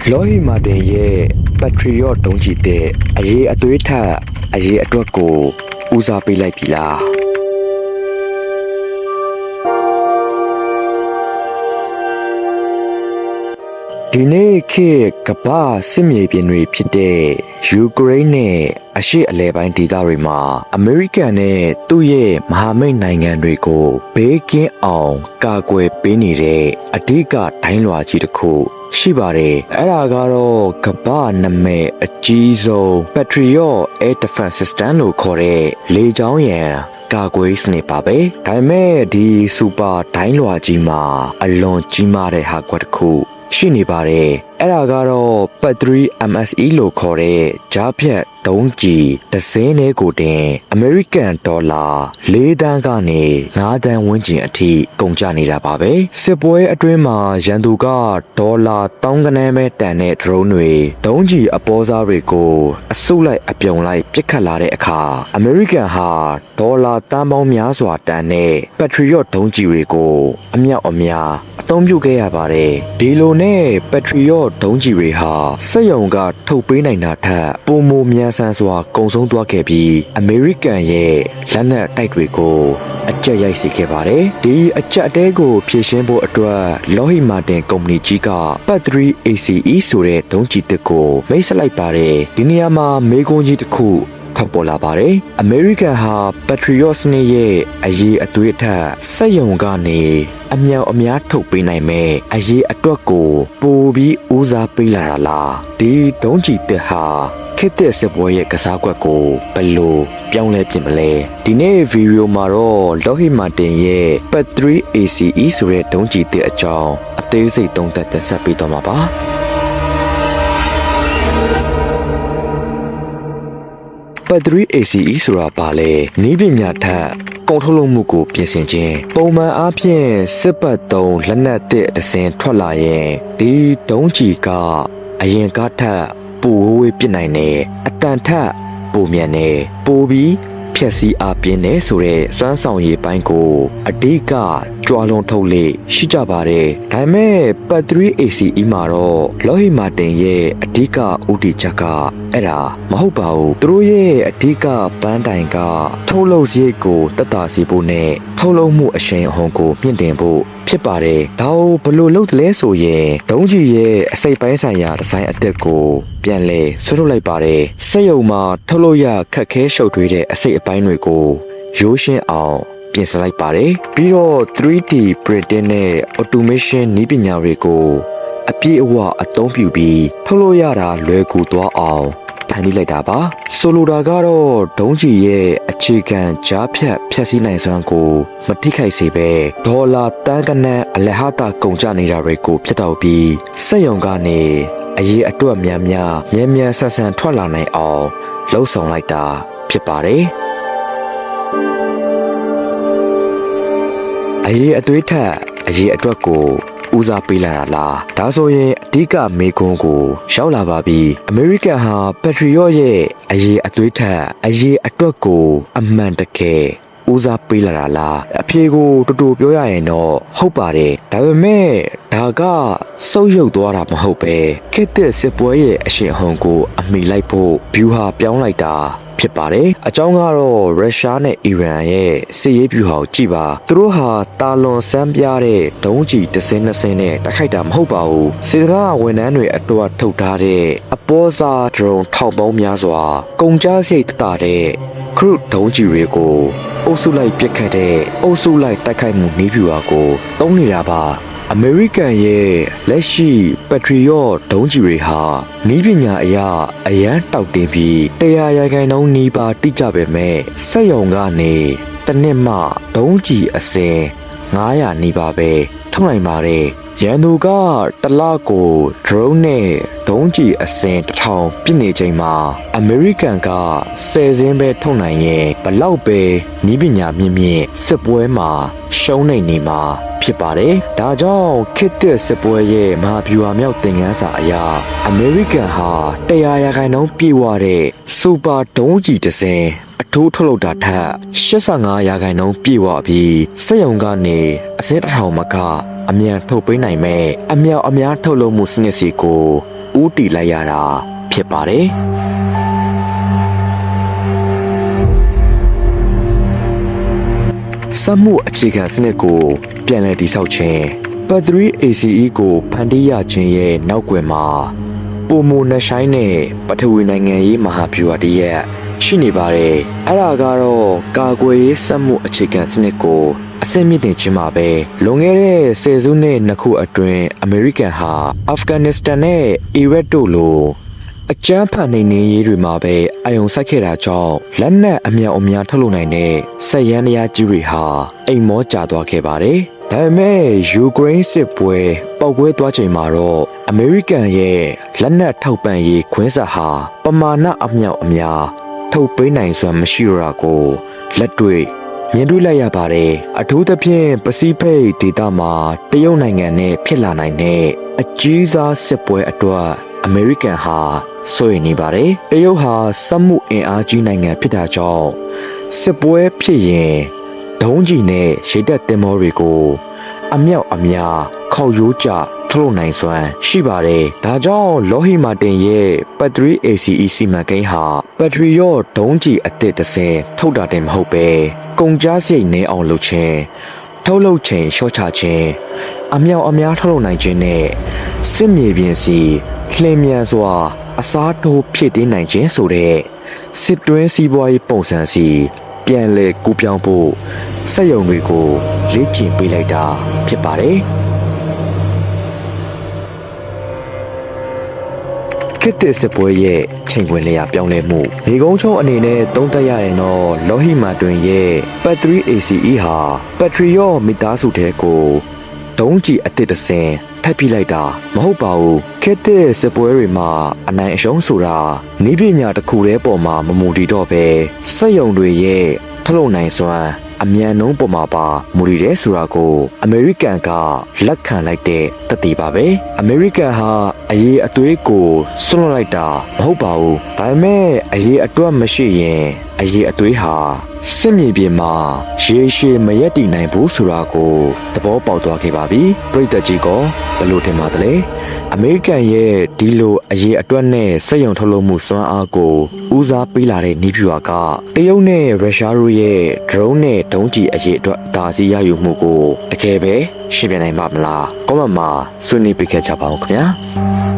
လော်ဟီမာတင်ရဲ့ပတ်ထရီယော့ဒုံးကျည်တဲ့အရေးအသွေးထက်အရေးအတွက်ကိုဦးစားပေးလိုက်ပြီလားဒီနေ့ခေတ်ကမ္ဘာစစ်မြေပြင်တွေဖြစ်တဲ့ယူကရိန်းနဲ့အရှေ့အလယ်ပိုင်းဒေသတွေမှာအမေရိကန်နဲ့သူ့ရဲ့မဟာမိတ်နိုင်ငံတွေကိုဘေးကင်းအောင်ကာကွယ်ပေးနေတဲ့အဓိကဒိုင်းလွှာကြီးတစ်ခုရှိပါတယ်အဲ့ဒါကတော့ကမ္ဘာနာမည်အကြီးဆုံး Patriot Air Defense System လို့ခေါ်တဲ့လေကြောင်းရန်ကာကွယ်စနစ်ပါပဲဒါပေမဲ့ဒီစူပါဒိုင်းလွှာကြီးမှာအလွန်ကြီးမားတဲ့ဟာကွက်တစ်ခုရှိနေပါတယ်အဲ့ဒါကတော့ပတ်3 MSE လို့ခေါ်တဲ့ကြားဖြတ်ဒုံးကျည်တစ်စင်းလေးကိုတင်အမေရိကန်ဒေါ်လာ4 သန်းကနေ5 သန်းဝန်းကျင်အထိကုန်ကျနေတာပါပဲစစ်ပွဲအတွင်းမှာရန်သူကဒေါ်လာတောင်းကနန်းပဲတန်တဲ့ဒရုန်းတွေဒုံးကျည်အပေါ်စားတွေကိုအစုလိုက်အပြုံလိုက်ပစ်ခတ်လာတဲ့အခါအမေရိကန်ဟာဒေါ်လာတန်ပေါင်းများစွာတန်တဲ့ပတ်ထရီယော့ဒုံးကျည်တွေကိုအမြောက်အများအသုံးပြုခဲ့ရပါတယ်ဒီလိုနဲ့ပတ်ထရီယော့ဒုံးကျည်တွေဟာစက်ရုံကထုတ်ပေးနိုင်တာထက်ပိုမိုမြန်ဆန်စွာကုန်ဆုံးသွားခဲ့ပြီးအမေရိကန်ရဲ့လက်နက်တိုက်တွေကိုအကျက်ရိုက်စေခဲ့ပါတယ်ဒီအကျက်အတဲကိုဖြည့်ရှင်းဖို့အတွက်လော်ဟီမာတင်ကုမ္ပဏီကြီးကပတ်3 ACE ဆိုတဲ့ဒုံးကျည်တစ်ကိုမိတ်ဆက်လိုက်ပါတယ်ဒီနေရာမှာမေးခွန်းကြီးတစ်ခုထွက်ပေါ်လာပါတယ်အမေရိကန်ဟာပတ်ထရီယော့စနစ်ရဲ့အရေးအသွေးထက်စက်ရုံကနေအမြောက်အများထုတ်ပေးနိုင်မဲ့အရေးအတွက်ကိုပိုပြီးဦးစားပေးလာတာလားဒီဒုံးကျည်တစ်ဟာခေတ်သစ်စစ်ပွဲရဲ့ကစားကွက်ကိုဘယ်လိုပြောင်းလဲပြင်မလဲဒီနေ့ဗီဒီယိုမှာတော့လော်ဟီမာတင်ရဲ့ပတ်3 ACE ဆိုတဲ့ဒုံးကျည်တစ်အကြောင်းအသေးစိတ်သုံးသပ်တင်ဆက်ပေးသွားမှာပါပတ်3 ACE ဆိုတာပါလေနီးပညာထက်ကုန်ထုတ်လုပ်မှုကိုပြင်ဆင်ခြင်းပုံမှန်အားဖြင့်စစ်ပတ်သုံးလက်နက်တစ်အစင်ထွက်လာရင်ဒီဒုံးကျည်ကအရင်ကထက်ပိုဝေးပစ်နိုင်တဲ့အတန်ထက်ပိုမြန်နေပိုပြီးဖြက်စီးအားပြင်းနေဆိုတဲ့စွမ်းဆောင်ရည်ပိုင်းကိုအဓိကကြွားလွန်ထုတ်လေရှိကြပါတယ်ဒါပေမဲ့ပတ်3 ACE မှာတော့လော်ဟီမာတင်ရဲ့အဓိကဦးတည်ချက်ကအဲ့ဒါမဟုတ်ပါဘူးသူတို့ရဲ့အဓိကပန်းတိုင်ကထုတ်လုပ်စရိတ်ကိုတက်တာစီဖို့နဲ့ထုတ်လုပ်မှုအရှိန်အဟုန်ကိုမြင့်တင်ဖို့ဖြစ်ပါတယ်ဒါကိုဘယ်လိုလုပ်တယ်လဲဆိုရင်ဒုံးကျည်ရဲ့အစိပ်ပိုင်းဆိုင်ရာဒီဇိုင်းအသစ်ကိုပြန်လဲဆွဲထုတ်လိုက်ပါတယ်စက်ရုံမှာထုတ်လုပ်ရခက်ခဲရှုပ်ထွေးတဲ့အစိပ်အပိုင်းတွေကိုရိုးရှင်းအောင်ပြင်ဆင်လိုက်ပါတယ်ပြီးတော့ 3D printing နဲ့ automation နည်းပညာတွေကိုအပြည့်အဝအသုံးပြုပြီးထုတ်လုပ်ရတာလွယ်ကူသွားအောင်ဖန်တီးလိုက်တာပါဆိုလိုတာကတော့ဒုံးကျည်ရဲ့အခြေခံကြားဖြတ်ဖြတ်စည်းနိုင်စွမ်းကိုမထိခိုက်စေပဲဒေါ်လာတန်းကနန်းအလဟတာကုန်ကျနေတာတွေကိုဖျက်တောက်ပြီးစက်ရုံကနေအရေးအတွက်များမြန်ဆန်ထွက်လာနိုင်အောင်လှုံ့ဆော်လိုက်တာဖြစ်ပါတယ်အရေးအသွေးထက်အရေးအတွက်ကိုဦးစားပေးလာတာလားဒါဆိုရင်အဓိကမေးခွန်းကိုရောက်လာပါပြီအမေရိကန်ဟာပတ်ထရီယော့ရဲ့အရေးအသွေးထက်အရေးအတွက်ကိုအမှန်တကယ်ဦးစားပေးလာတာလားအဖြေကိုတူတူပြောရရင်တော့ဟုတ်ပါတယ်ဒါပေမဲ့ဒါကစုပ်ယုပ်သွားတာမဟုတ်ပဲခေတ်သစ်စစ်ပွဲရဲ့အရှင်အဟုန်ကိုအမိလိုက်ဖို့ဘျူဟာပြောင်းလိုက်တာဖြစ်ပါတယ်အကြောင်းကတော့ရုရှားနဲ့အီရန်ရဲ့စစ်ရေးဗျူဟာကိုကြည့်ပါသူတို့ဟာတာလွန်စမ်းပြတဲ့ဒုံးကျည်တစ်စင်းနှစ်စင်းနဲ့တိုက်ခိုက်တာမဟုတ်ပါဘူးစေတနာဝန်ထမ်းတွေအတွက်ထုတ်ထားတဲ့အပေါ်စားဒရုန်းထောက်ပေါင်းများစွာကုန်ကျစရိတ်တတဲ့ခရုဒုံးကျည်တွေကိုအုပ်စုလိုက်ပစ်ခတ်တဲ့အုပ်စုလိုက်တိုက်ခိုက်မှုနည်းဗျူဟာကိုသုံးနေတာပါအမေရိကန်ရဲ့လက်ရှိပတ်ထရီယော့ဒုံးကျည်တွေဟာနီးပညာအရအရန်တောက်တင်ပြီး100% နီးပါးတိကျပေမဲ့စက်ရုံကနေတစ်နှစ်မှဒုံးကျည်အစင်900နီးပါးပဲထုတ်နိုင်ပါတယ်ရန်သူကတစ်လကိုဒရုန်းနဲ့ဒုံးကျည်အစင်1000ပစ်နေချိန်မှာအမေရိကန်က10စင်းပဲထုတ်နိုင်ရင်ဘလောက်ပဲနီးပညာမြင့်စစ်ပွဲမှာရှုံးနေမှာဖြစ်ပါတယ်။ဒါကြောင့်ခေတ်သစ်စစ်ပွဲရဲ့မဟာဗျူဟာမြောက်သင်ခန်းစာအရအမေရိကန်ဟာ100% ပြည့်ဝတဲ့စူပါဒုံးကျည်တစ်စင်းအထူးထုတ်လုပ်တာထက်85% ပြည့်ဝပြီးစက်ရုံကနေအစင်း1000မကအမြန်ထုတ်ပေးနိုင်မဲ့အမြောက်အများထုတ်လုပ်မှုစနစ်စီကို ဦးတည်လိုက်ရတာဖြစ်ပါတယ်စက်မှုအခြေခံစနစ်ကိုပြန်လည်တည်ဆောက်ခြင်းပတ်3 ACE ကိုဖန်တီးရခြင်းရဲ့နောက်ကွယ်မှာပုံမနှဆိုင်တဲ့ပထဝီနိုင်ငံရေးမဟာဗျူဟာတရက်ရှိနေပါတယ်အဲ့ဒါကတော့ကာကွယ်ရေးစက်မှုအခြေခံစနစ်ကိုအဆင့်မြင့်တင်ခြင်းမှာပဲလွန်ခဲ့တဲ့ဆယ်စုနှစ်နှစ်ခုအတွင်းအမေရိကန်ဟာအာဖဂန်နစ္စတန်နဲ့အီရတ်တို့လိုအကြမ်းဖက်နှိမ်နင်းရေးတွေမှာပဲအယုံစိုက်ခဲ့တာကြောင့်လက်နက်အမြောက်အများထုတ်လုပ်နိုင်တဲ့စစ်ရန်တရားကြီးတွေဟာအိမ်မောကျသွားခဲ့ပါတယ်။ဒါပေမဲ့ယူကရိန်းစစ်ပွဲပောက်ကွဲသွားချိန်မှာတော့အမေရိကန်ရဲ့လက်နက်ထောက်ပံ့ရေးခွင့်စာဟာပမာဏအမြောက်အများထုတ်ပေးနိုင်စွမ်းမရှိတော့တာကိုလက်တွေ့မြင်တွေ့လိုက်ရပါတယ်အထူးသဖြင့်ပစိဖိတ်ဒေသမှာတရုတ်နိုင်ငံနဲ့ဖြစ်လာနိုင်တဲ့အကြီးစားစစ်ပွဲအတွက်အမေရိကန်ဟာစိုးရိမ်နေပါတယ်တရုတ်ဟာစက်မှုအင်အားကြီးနိုင်ငံဖြစ်တာကြောင့်စစ်ပွဲဖြစ်ရင်ဒုံးကျည်နဲ့ရေတပ်သင်္ဘောတွေကိုအမြောက်အများခေါက်ရိုးကျထုတ်လုပ်နိုင်စွမ်းရှိပါတယ်ဒါကြောင့်လော်ဟီမာတင်ရဲ့ပတ်3 ACE စီမံကိန်းဟာပတ်ထရီရော့ဒုံးကျည်အသစ်တစ်စင်းထုတ်တာတင်မဟုတ်ပဲကုန်ကျစရိတ်နည်းအောင်လုပ်ခြင်းထုတ်လုပ်ချိန်လျှော့ချခြင်းအမြောက်အများထုတ်လုပ်နိုင်ခြင်းနဲ့စစ်မြေပြင်စီလှည့်မြန်စွာအစားထိုးဖြစ်တင်းနိုင်ခြင်းဆိုတဲ့စစ်တွင်းစီးပွားရေးပုံစံစီပြန်လည်ကူးပြောင်းဖို့စက်ရုံတွေကိုလေ့ကျင့်ပေးလိုက်တာဖြစ်ပါတယ်ခေတ်သစ်စစ်ပွဲရဲ့ချိန်ခွင်လျာပြောင်းလဲမှုနေကုန်းချုံအနေနဲ့သုံးသပ်ရရင်တော့လော်ဟီမာတွင်ရဲ့ပတ်3 ACE ဟာပတ်ထရီရော့မိသားစုတဲကိုဒုံးကျည်အသစ်တစ်စင်းထပ်ပြလိုက်တာမဟုတ်ပါဘူးခေတ်သစ်စစ်ပွဲတွေမှာအနိုင်အရှုံးဆိုတာဤပညာတစ်ခုတည်းပေါ်မှာမမူတည်တော့ပဲစက်ရုံတွေရဲ့ထုတ်လုပ်နိုင်စွမ်းအမြန်နှုန်းပေါ်မှာပါမူတည်တယ်ဆိုတာကိုအမေရိကန်ကလက်ခံလိုက်တဲ့တတိပါပဲအမေရိကန်ဟာအရေးအသွေးကိုစွန့်လွတ်လိုက်တာမဟုတ်ပါဘူးဒါပေမဲ့အရေးအတွက်မရှိရင်အရေးအသွေးဟာစစ်မြေပြင်မှာရေရှည်မရက်တည်နိုင်ဘူးဆိုတာကိုသဘောပေါက်သွားခဲ့ပါပြီပြည်သက်ကြီးကဘယ်လိုထင်ပါသလဲအမေရိကန်ရဲ့ဒီလိုအရေးအတွက်နဲ့စက်ရုံထုတ်လုပ်မှုစွမ်းအားကိုဦးစားပေးလာတဲ့နည်းဗျူဟာကတရုတ်နဲ့ရုရှားတို့ရဲ့ drone နဲ့ဒုံးကျည်အရေးအတွက်အသာစီးရယူမှုကိုတကယ်ပဲရှင်းပြနိုင်ပါမလား comment မှာဆွေးနွေးပေးခဲ့ကြပါဦးခင်ဗျာ